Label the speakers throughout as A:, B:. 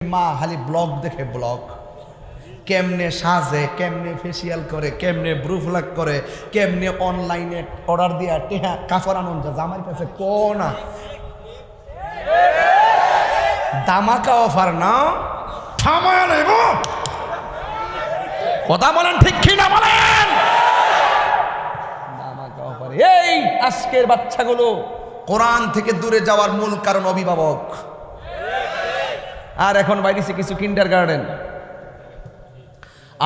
A: মা খালি ব্লগ দেখে ব্লগ কেমনে সাজে, কেমনে ফেসিয়াল করে, কেমনে ব্রুফলাক করে, কেমনে অনলাইনে অর্ডার দিয়া টেহা কাফর আনন্দ জামার কাছে কোনা দামাকা অফার না থামায় নেব। কথা বলেন ঠিক কি না বলেন? দামাকা অফার। এই আজকের বাচ্চাগুলো কোরআন থেকে দূরে যাওয়ার মূল কারণ অভিভাবক। আর এখন বাইরেছে কিছু কিন্ডারগার্টেন।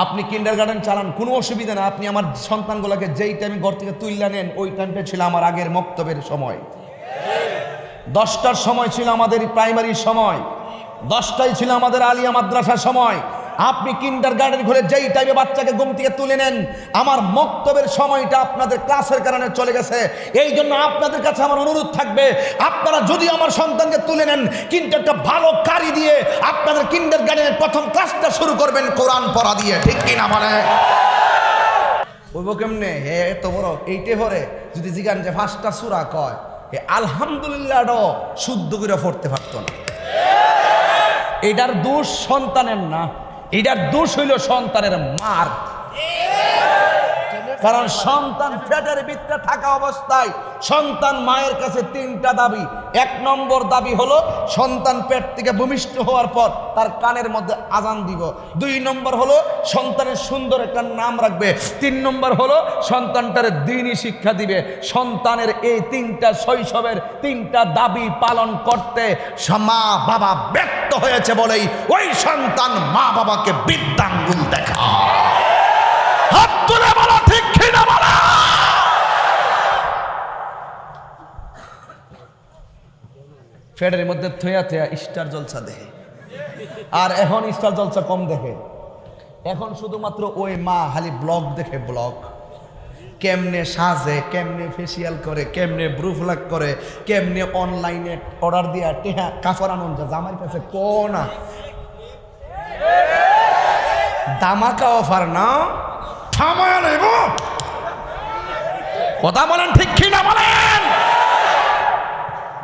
A: আপনি কিন্ডারগার্টেন চালান, কোনো অসুবিধা না। আপনি আমার সন্তানগুলোকে যেই টাইমে ঘর থেকে তুইলা নেন, ওই টাইমটা ছিল আমার আগের মক্তবের সময়। 10টার সময় ছিল আমাদের প্রাইমারির সময়, 10টাই ছিল আমাদের আলিয়া মাদ্রাসার সময়। আপনি কিন্ডারগার্টেন খুলে যেই টাইমে বাচ্চাকে ঘুম থেকে তুলে নেন, আমার মক্তবের সময়টা আপনাদের ক্লাসের কারণে চলে গেছে। এই জন্য আপনাদের কাছে আমার অনুরোধ থাকবে, আপনারা যদি আমার সন্তানকে তুলে নেন, কিন্তু একটা ভালো কারি দিয়ে আপনাদের কিন্ডারগার্টেনের প্রথম ক্লাসটা শুরু করবেন কোরআন পড়া দিয়ে। ঠিক কিনা বলে? ওইব কেমনে হে এত বড় এইটে ভরে যদি জিগান যে 5টা সূরা কয়, হে আলহামদুলিল্লাহ শুদ্ধ করে পড়তে পারতো না। এটার দোষ সন্তানের না, এটার দোষ হইল সন্তানের মার। কারণ সন্তান পেটের ভিতরে থাকা অবস্থায় সন্তান মায়ের কাছে 3টা দাবি। 1 নম্বর দাবি হলো সন্তান পেট থেকে ভূমিষ্ঠ হওয়ার পর তার কানের মধ্যে আজান দিব। 2 নম্বর হলো সন্তানের সুন্দর একটা নাম রাখবে। 3 নম্বর হলো সন্তানটার দ্বীনি শিক্ষা দিবে। সন্তানের এই 3টা শৈশবের 3টা দাবি পালন করতে মা বাবা ব্যর্থ হয়েছে বলেই ওই সন্তান মা বাবাকে বৃদ্ধাঙ্গুল দেখা। হাত তুলে বলো ঠিক কিনা বলো? ফেডের মধ্যে থইয়া থইয়া স্টার জলসা দেখে, আর এখন স্টার জলসা কম দেখে। এখন শুধুমাত্র ওই মা খালি ব্লগ দেখে ব্লগ কেমনে সাজে, কেমনে ফেসিয়াল করে, কেমনে ব্রুফলাক করে, কেমনে অনলাইনে অর্ডার দিয়া টেহা কাফর আনন্দ জামার কাছে কোনা দামাকা অফার না থামায় নেব। কথা বলেন ঠিক কি না বলেন?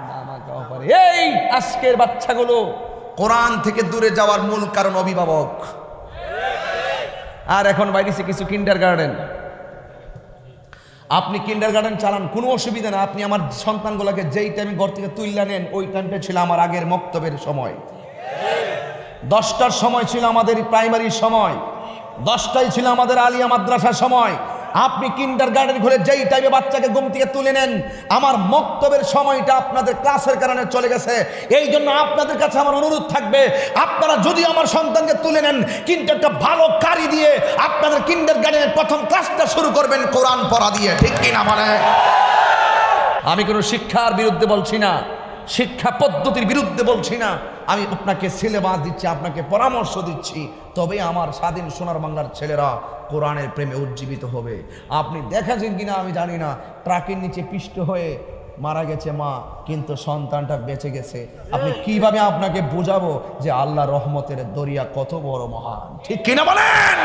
A: দামাকা অফার। এই আজকের বাচ্চাগুলো কোরআন থেকে দূরে যাওয়ার মূল কারণ অভিভাবক। আর এখন বাইরেছে কিছু কিন্ডারগার্টেন। আপনি কিন্ডারগার্টেন চালান, কোনো অসুবিধা না। আপনি আমার সন্তানগুলোকে যেই টাইমে ঘর থেকে তুইলা নেন, ওই টাইমটা ছিল আমার আগের মক্তবের সময়। 10টার সময় ছিল আমাদের প্রাইমারির সময়, 10টাই ছিল আমাদের আলিয়া মাদ্রাসার সময়। আপনি কিন্ডারগার্টেন খুলে যেই টাইমে বাচ্চাকে ঘুম থেকে তুলে নেন, আমার মক্তবের সময়টা আপনাদের ক্লাসের কারণে চলে গেছে। এই জন্য আপনাদের কাছে আমার অনুরোধ থাকবে, আপনারা যদি আমার সন্তানকে তুলে নেন, কিন্তু একটা ভালো কারি দিয়ে আপনাদের কিন্ডারগার্টেনের প্রথম ক্লাসটা শুরু করবেন কোরআন পড়া দিয়ে। ঠিক কিনা বলে? আমি কোনো শিক্ষার বিরুদ্ধে বলছি না, শিক্ষা পদ্ধতির বিরুদ্ধে বলছি না। আমি আপনাকে সিলেবাস দিচ্ছি, আপনাকে পরামর্শ দিচ্ছি, তবে আমার স্বাধীন সোনার বাংলার ছেলেরা কোরআনের প্রেমে উজ্জীবিত হবে। আপনি দেখেছেন কিনা আমি জানি না, ট্রাকের নিচে পিষ্ট হয়ে মারা গেছে মা, কিন্তু সন্তানটা বেঁচে গেছে। আপনি কিভাবে আপনাকে বোঝাবো যে আল্লাহ রহমতের দরিয়া কত বড় মহান? ঠিক কিনা বলেন?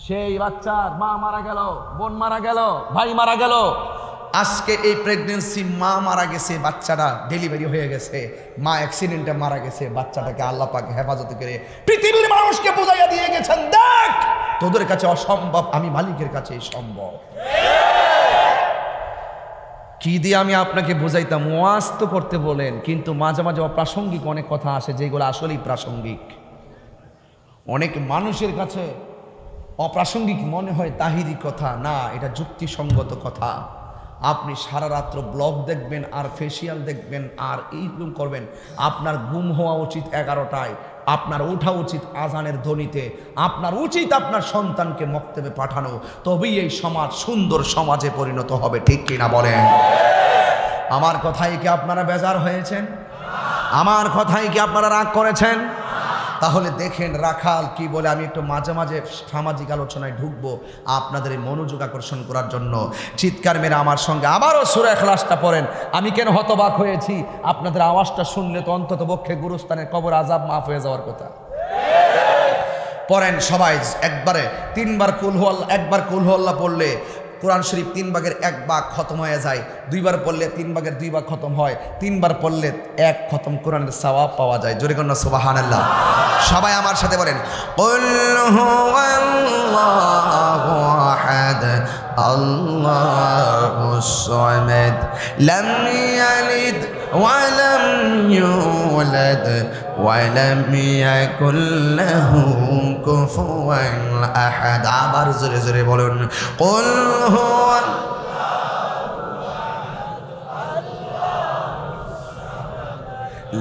A: সেই বাচ্চার মা মারা গেল, বোন মারা গেল, ভাই মারা গেল। আজকে এই প্রেগনেন্সি মা মারা গেছে, বাচ্চাটা ডেলিভারি হয়ে গেছে, মা অ্যাক্সিডেন্টে মারা গেছে, বাচ্চাটাকে আল্লাহ পাক হেফাজত করে পৃথিবীর মানুষকে বুঝাইয়া দিয়ে গেছেন, দেখ তোদের কাছে অসম্ভব, আমি মালিকের কাছে সম্ভব। কি দিয়ে আমি আপনাকে বুঝাইতাম? ওয়াজ তো করতে বলেন, কিন্তু মাঝে মাঝে অপ্রাসঙ্গিক অনেক কথা আসে যেগুলো আসলেই প্রাসঙ্গিক। অনেক মানুষের কাছে অপ্রাসঙ্গিক মনে হয় তাহিরি কথা, না এটা যুক্তিসঙ্গত কথা। আপনি সারা রাত্র ব্লগ দেখবেন আর ফেসিয়াল দেখবেন আর এইরকম করবেন, আপনার ঘুম হওয়া উচিত 11টায়, আপনার ওঠা উচিত আজানের ধ্বনিতে, আপনার উচিত আপনার সন্তানকে মক্তবে পাঠানো, তবেই এই সমাজ সুন্দর সমাজে পরিণত হবে। ঠিক কিনা বলেন? আমার কথাই কি আপনারা বেজার হয়েছেন? আমার কথাই কি আপনারা রাগ করেছেন? তাহলে দেখেন রাখাল কি বলে। আমি একটু মাঝে মাঝে সামাজিক আলোচনায় ঢুকবো আপনাদের এই মনোযোগ আকর্ষণ করার জন্য। চিৎকার মেরে আমার সঙ্গে আবারও সূরা ইখলাসটা পড়েন। আমি কেন হতবাক হয়েছি, আপনাদের আওয়াজটা শুনলে তো অন্তত পক্ষে গুরুস্থানের কবর আযাব মাফ হয়ে যাওয়ার কথা। পড়েন সবাই একবারে 3বার কুল হু আল্লাহ, একবার কুল হু আল্লাহ পড়লে কোরআন শরীফ 3 ভাগের 1 ভাগ খতম হয়ে যায়, 2 বার পড়লে 3 ভাগের 2 ভাগ খতম হয়, 3 বার পড়লে 1 খতম কোরআনের সওয়াব পাওয়া যায়। জোরে কন্যা সুবহানাল্লাহ। সবাই আমার সাথে বলেন, কুল হুয়াল্লাহু আহাদ আল্লাহুস সামাদ লাম ইয়ালিদ ওয়া লাম ইউলাদ ওয়া লাম ইয়াকুল লাহু কুফুয়ান আহাদ। আবার জোরে জোরে বলুন, কুল হুয়া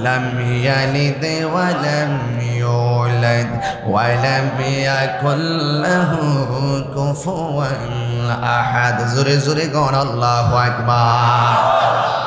A: لم يلد ولم يولد ولم يكن له كفوا أحد। زوري زوري قول الله أكبر।